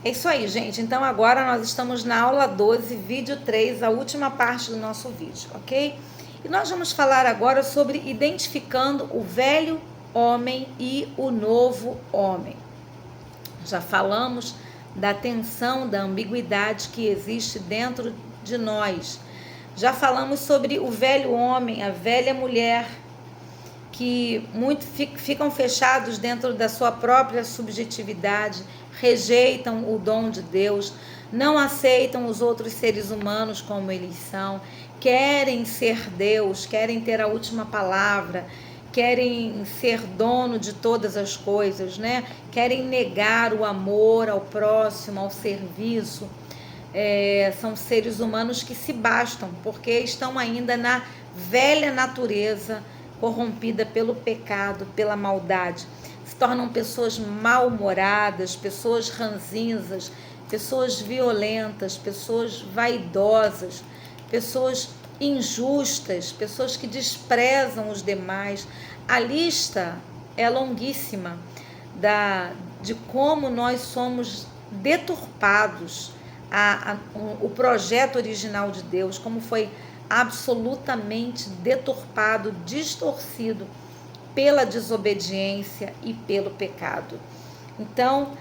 É isso aí, gente. Então agora nós estamos na aula 12, vídeo 3, a última parte do nosso vídeo, ok? E nós vamos falar agora sobre identificando o velho homem e o novo homem. Já falamos da tensão, da ambiguidade que existe dentro de nós. Já falamos sobre o velho homem, a velha mulher, que muito ficam fechados dentro da sua própria subjetividade, rejeitam o dom de Deus, não aceitam os outros seres humanos como eles são, querem ser Deus, querem ter a última palavra, querem ser dono de todas as coisas, né? Querem negar o amor ao próximo, ao serviço. São seres humanos que se bastam, porque estão ainda na velha natureza, corrompida pelo pecado, pela maldade. Se tornam pessoas mal-humoradas, pessoas ranzinzas, pessoas violentas, pessoas vaidosas, pessoas injustas, pessoas que desprezam os demais. A lista é longuíssima de como nós somos deturpados o projeto original de Deus, como foi absolutamente deturpado, distorcido pela desobediência e pelo pecado. Então,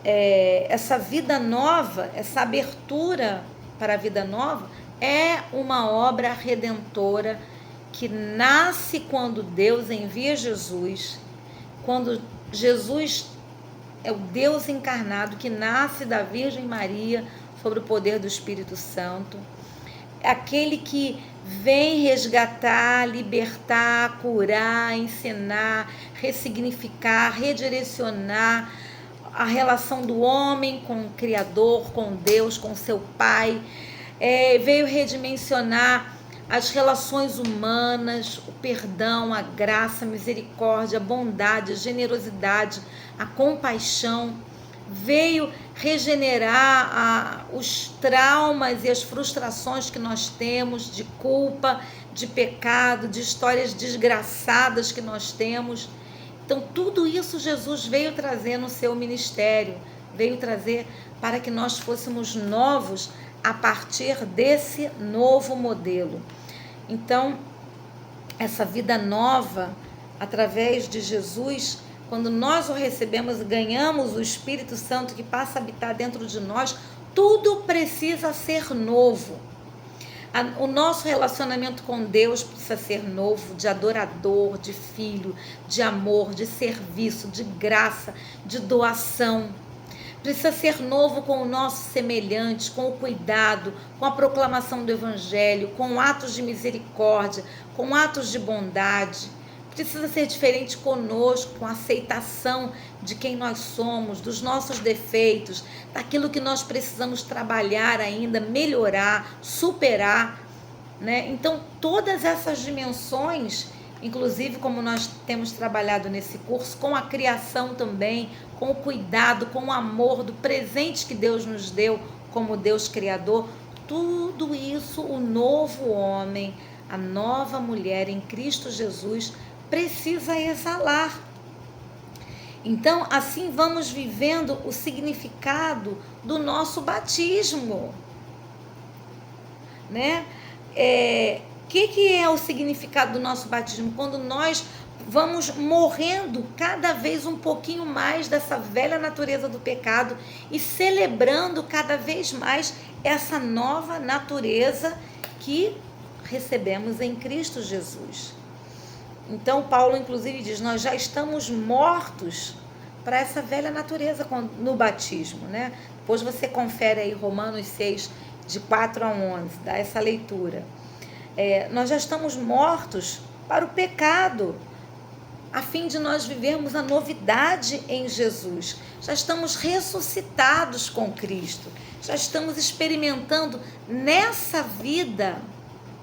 essa vida nova, essa abertura para a vida nova, é uma obra redentora que nasce quando Deus envia Jesus, quando Jesus é o Deus encarnado que nasce da Virgem Maria sobre o poder do Espírito Santo, aquele que vem resgatar, libertar, curar, ensinar, ressignificar, redirecionar a relação do homem com o Criador, com Deus, com seu Pai. Veio redimensionar as relações humanas, o perdão, a graça, a misericórdia, a bondade, a generosidade, a compaixão. Veio regenerar os traumas e as frustrações que nós temos de culpa, de pecado, de histórias desgraçadas que nós temos. Então, tudo isso Jesus veio trazer no seu ministério, veio trazer para que nós fôssemos novos a partir desse novo modelo. Então, essa vida nova, através de Jesus, quando nós o recebemos, ganhamos o Espírito Santo que passa a habitar dentro de nós, tudo precisa ser novo. O nosso relacionamento com Deus precisa ser novo, de adorador, de filho, de amor, de serviço, de graça, de doação. Precisa ser novo com o nosso semelhante, com o cuidado, com a proclamação do Evangelho, com atos de misericórdia, com atos de bondade. Precisa ser diferente conosco, com a aceitação de quem nós somos, dos nossos defeitos, daquilo que nós precisamos trabalhar ainda, melhorar, superar, né? Então, todas essas dimensões, inclusive como nós temos trabalhado nesse curso, com a criação também, com o cuidado, com o amor do presente que Deus nos deu como Deus Criador, tudo isso o novo homem, a nova mulher em Cristo Jesus precisa exalar. Então, assim vamos vivendo o significado do nosso batismo, né? Que é o significado do nosso batismo? Quando nós vamos morrendo cada vez um pouquinho mais dessa velha natureza do pecado e celebrando cada vez mais essa nova natureza que recebemos em Cristo Jesus. Então, Paulo, inclusive, diz, nós já estamos mortos para essa velha natureza no batismo, né? Depois você confere aí Romanos 6, de 4 a 11, dá essa leitura. Nós já estamos mortos para o pecado, a fim de nós vivermos a novidade em Jesus. Já estamos ressuscitados com Cristo, já estamos experimentando nessa vida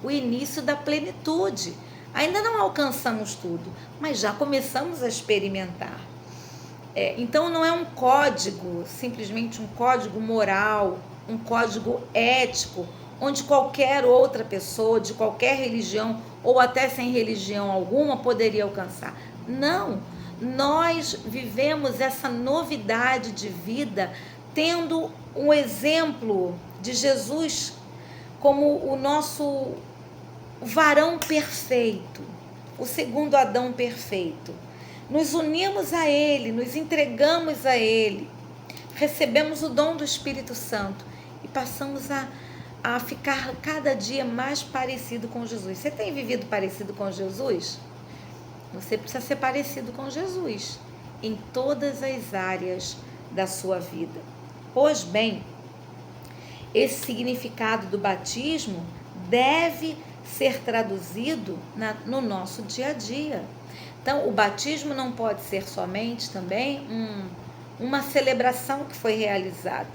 o início da plenitude. Ainda não alcançamos tudo, mas já começamos a experimentar. Então não é um código, simplesmente um código moral, um código ético, onde qualquer outra pessoa, de qualquer religião, ou até sem religião alguma, poderia alcançar. Não, nós vivemos essa novidade de vida tendo um exemplo de Jesus como o nosso varão perfeito, o segundo Adão perfeito. Nos unimos a Ele, nos entregamos a Ele, recebemos o dom do Espírito Santo e passamos a ficar cada dia mais parecido com Jesus. Você tem vivido parecido com Jesus? Você precisa ser parecido com Jesus em todas as áreas da sua vida. Pois bem, esse significado do batismo deve ser traduzido no nosso dia a dia. Então, o batismo não pode ser somente também uma celebração que foi realizada,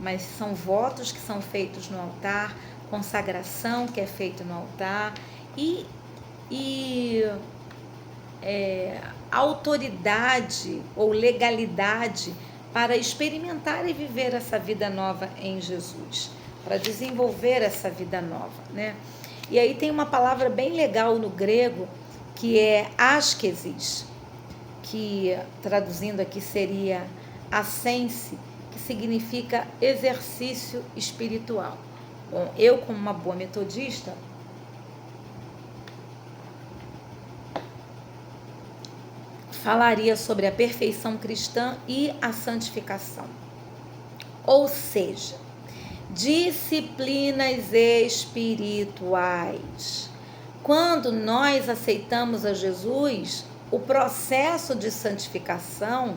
mas são votos que são feitos no altar, consagração que é feita no altar e autoridade ou legalidade para experimentar e viver essa vida nova em Jesus, para desenvolver essa vida nova, né? E aí tem uma palavra bem legal no grego, que é askesis, que traduzindo aqui seria ascense, que significa exercício espiritual. Bom, eu, como uma boa metodista, falaria sobre a perfeição cristã e a santificação. Ou seja, disciplinas espirituais. Quando nós aceitamos a Jesus, o processo de santificação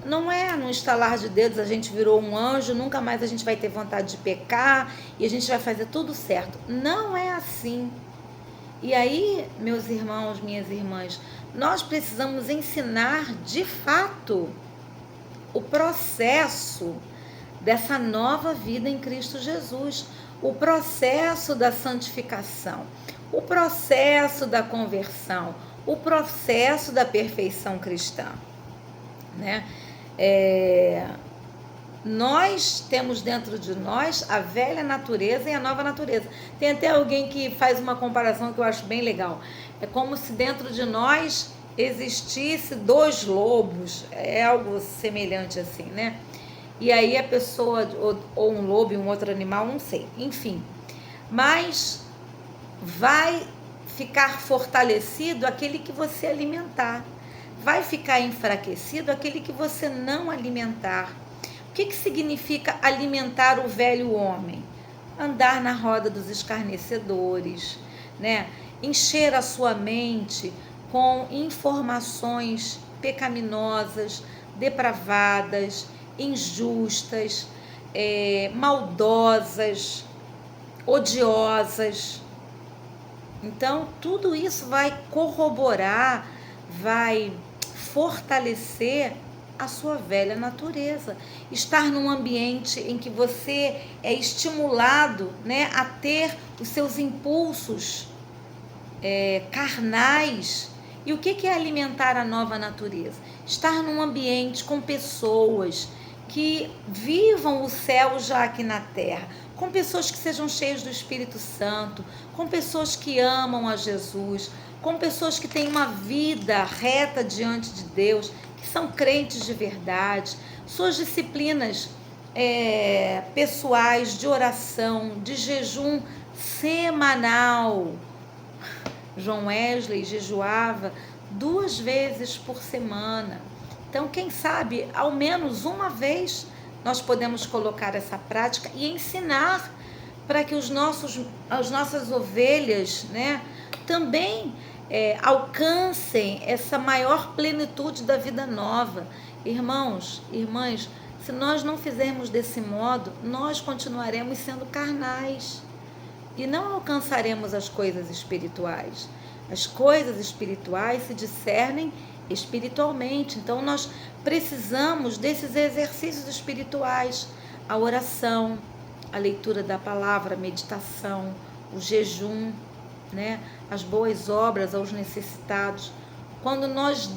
não é no estalar de dedos a gente virou um anjo, nunca mais a gente vai ter vontade de pecar e a gente vai fazer tudo certo. Não é assim. E aí, meus irmãos, minhas irmãs, nós precisamos ensinar de fato o processo dessa nova vida em Cristo Jesus, o processo da santificação, o processo da conversão, o processo da perfeição cristã, né? Nós temos dentro de nós a velha natureza e a nova natureza. Tem até alguém que faz uma comparação que eu acho bem legal. É como se dentro de nós existisse dois lobos, é algo semelhante assim, né? E aí a pessoa, ou um lobo e um outro animal, não sei, enfim. Mas vai ficar fortalecido aquele que você alimentar. Vai ficar enfraquecido aquele que você não alimentar. O que significa alimentar o velho homem? Andar na roda dos escarnecedores, né? Encher a sua mente com informações pecaminosas, depravadas, injustas, maldosas, odiosas. Então, tudo isso vai corroborar, vai fortalecer a sua velha natureza. Estar num ambiente em que você é estimulado, né, a ter os seus impulsos carnais. E o que é alimentar a nova natureza? Estar num ambiente com pessoas que vivam o céu já aqui na terra, com pessoas que sejam cheias do Espírito Santo, com pessoas que amam a Jesus, com pessoas que têm uma vida reta diante de Deus, que são crentes de verdade, suas disciplinas pessoais de oração, de jejum semanal. João Wesley jejuava 2 vezes por semana. Então, quem sabe, ao menos uma vez, nós podemos colocar essa prática e ensinar para que as nossas ovelhas, né, também alcancem essa maior plenitude da vida nova. Irmãos, irmãs, se nós não fizermos desse modo, nós continuaremos sendo carnais e não alcançaremos as coisas espirituais. As coisas espirituais se discernem espiritualmente. Então, nós precisamos desses exercícios espirituais, a oração, a leitura da palavra, a meditação, o jejum, né? As boas obras aos necessitados. Quando nós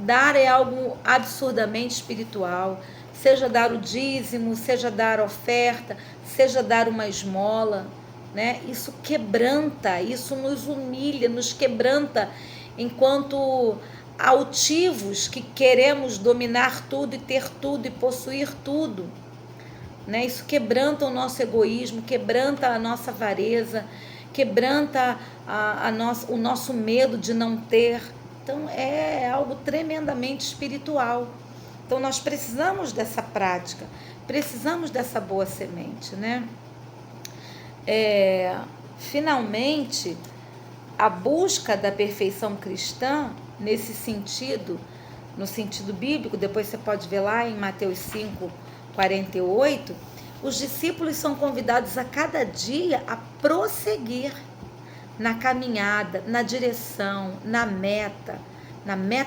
dar é algo absurdamente espiritual, seja dar o dízimo, seja dar oferta, seja dar uma esmola, né? Isso quebranta, isso nos humilha, nos quebranta, enquanto altivos que queremos dominar tudo e ter tudo e possuir tudo, né? Isso quebranta o nosso egoísmo, quebranta a nossa avareza, quebranta o nosso medo de não ter. Então é algo tremendamente espiritual. Então nós precisamos dessa prática, precisamos dessa boa semente, né? Finalmente, a busca da perfeição cristã, nesse sentido, no sentido bíblico, depois você pode ver lá em Mateus 5:48, os discípulos são convidados a cada dia a prosseguir na caminhada, na direção, na meta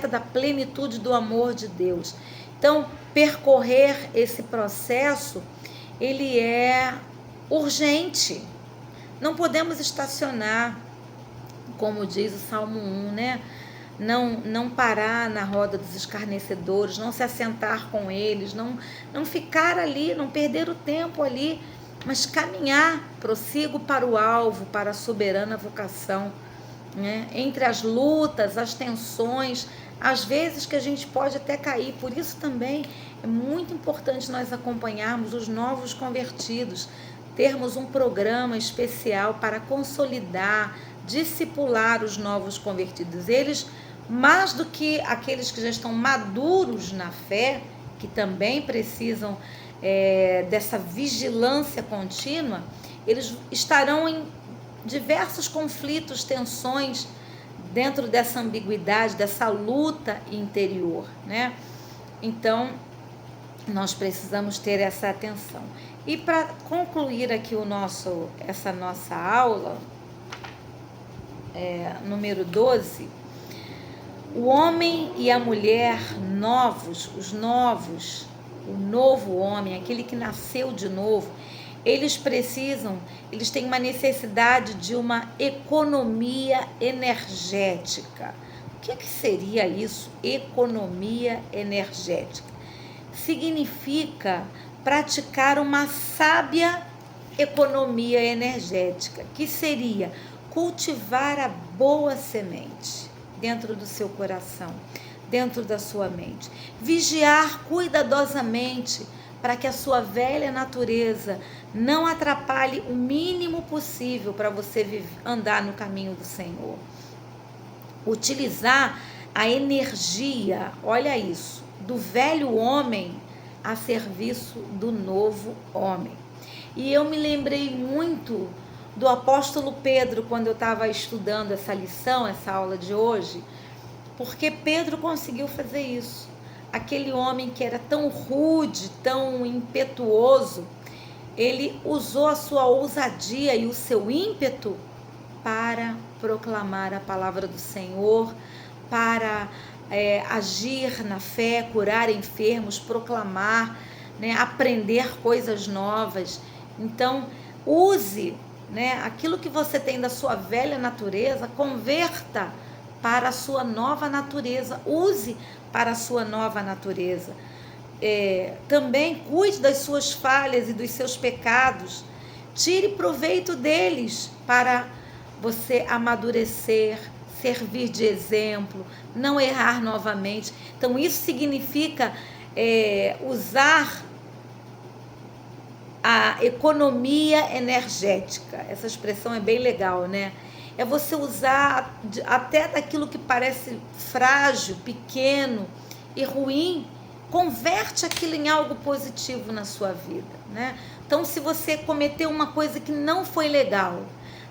da plenitude do amor de Deus. Então, percorrer esse processo, ele é urgente. Não podemos estacionar, como diz o Salmo 1, né? Não parar na roda dos escarnecedores, não se assentar com eles, não ficar ali, não perder o tempo ali, mas caminhar, prossigo para o alvo, para a soberana vocação, né? Entre as lutas, as tensões, às vezes que a gente pode até cair. Por isso também é muito importante nós acompanharmos os novos convertidos, termos um programa especial para consolidar, discipular os novos convertidos. Eles, mais do que aqueles que já estão maduros na fé, que também precisam dessa vigilância contínua, eles estarão em diversos conflitos, tensões, dentro dessa ambiguidade, dessa luta interior, né? Então, nós precisamos ter essa atenção. E para concluir aqui essa nossa aula, número 12, o homem e a mulher novos, o novo homem, aquele que nasceu de novo, eles têm uma necessidade de uma economia energética. O que seria isso? Economia energética. Significa praticar uma sábia economia energética, que seria cultivar a boa semente dentro do seu coração, dentro da sua mente. Vigiar cuidadosamente para que a sua velha natureza não atrapalhe o mínimo possível para você andar no caminho do Senhor. Utilizar a energia, olha isso, do velho homem a serviço do novo homem. E eu me lembrei muito do apóstolo Pedro quando eu estava estudando essa lição, essa aula de hoje, porque Pedro conseguiu fazer isso. Aquele homem que era tão rude, tão impetuoso, ele usou a sua ousadia e o seu ímpeto para proclamar a palavra do Senhor, para agir na fé, curar enfermos, proclamar, né, aprender coisas novas. Então, use, né, aquilo que você tem da sua velha natureza, converta para a sua nova natureza, use para a sua nova natureza. Também cuide das suas falhas e dos seus pecados, tire proveito deles para você amadurecer, servir de exemplo, não errar novamente. Então isso significa usar a economia energética. Essa expressão é bem legal, né? É você usar até daquilo que parece frágil, pequeno e ruim, converte aquilo em algo positivo na sua vida, né? Então, se você cometeu uma coisa que não foi legal,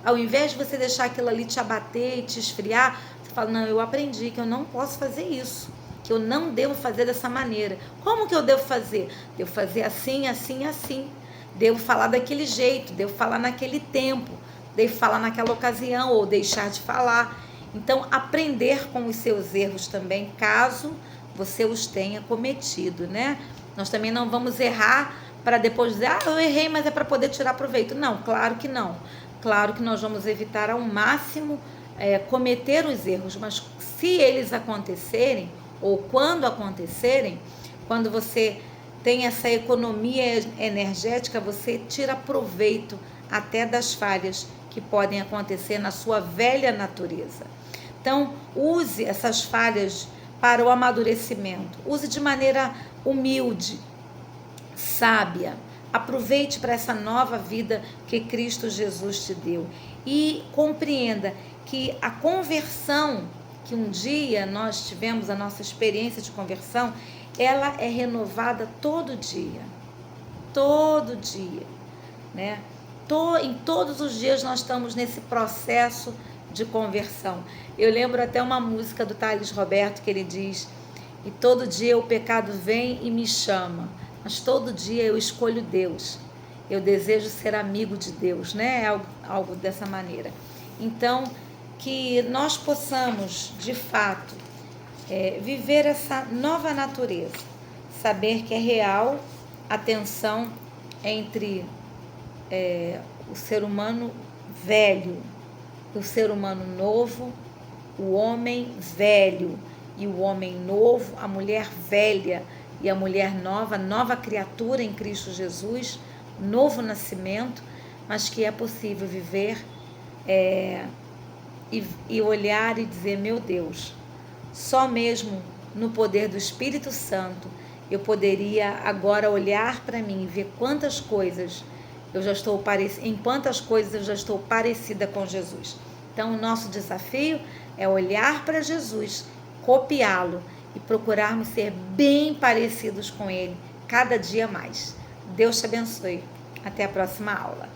ao invés de você deixar aquilo ali te abater e te esfriar, você fala, não, eu aprendi que eu não posso fazer isso, que eu não devo fazer dessa maneira. Como que eu devo fazer? Devo fazer assim, assim, assim. Devo falar daquele jeito, devo falar naquele tempo, devo falar naquela ocasião ou deixar de falar. Então, aprender com os seus erros também, caso você os tenha cometido, né? Nós também não vamos errar para depois dizer, eu errei, mas é para poder tirar proveito. Não, claro que não. Claro que nós vamos evitar ao máximo cometer os erros, mas se eles acontecerem, ou quando acontecerem, quando você tem essa economia energética, você tira proveito até das falhas que podem acontecer na sua velha natureza. Então, use essas falhas para o amadurecimento. Use de maneira humilde, sábia. Aproveite para essa nova vida que Cristo Jesus te deu. E compreenda que a conversão, que um dia nós tivemos, a nossa experiência de conversão, ela é renovada todo dia. Todo dia, né? Em todos os dias nós estamos nesse processo de conversão. Eu lembro até uma música do Thales Roberto que ele diz: e todo dia o pecado vem e me chama, mas todo dia eu escolho Deus. Eu desejo ser amigo de Deus, né? Algo dessa maneira. Então, que nós possamos, de fato, viver essa nova natureza. Saber que é real a tensão entre o ser humano velho e o ser humano novo, o homem velho e o homem novo, a mulher velha e a mulher nova, nova criatura em Cristo Jesus, novo nascimento, mas que é possível viver e olhar e dizer: meu Deus, só mesmo no poder do Espírito Santo eu poderia agora olhar para mim e ver quantas coisas em quantas coisas eu já estou parecida com Jesus. Então, o nosso desafio é olhar para Jesus, copiá-lo e procurarmos ser bem parecidos com ele cada dia mais. Deus te abençoe. Até a próxima aula.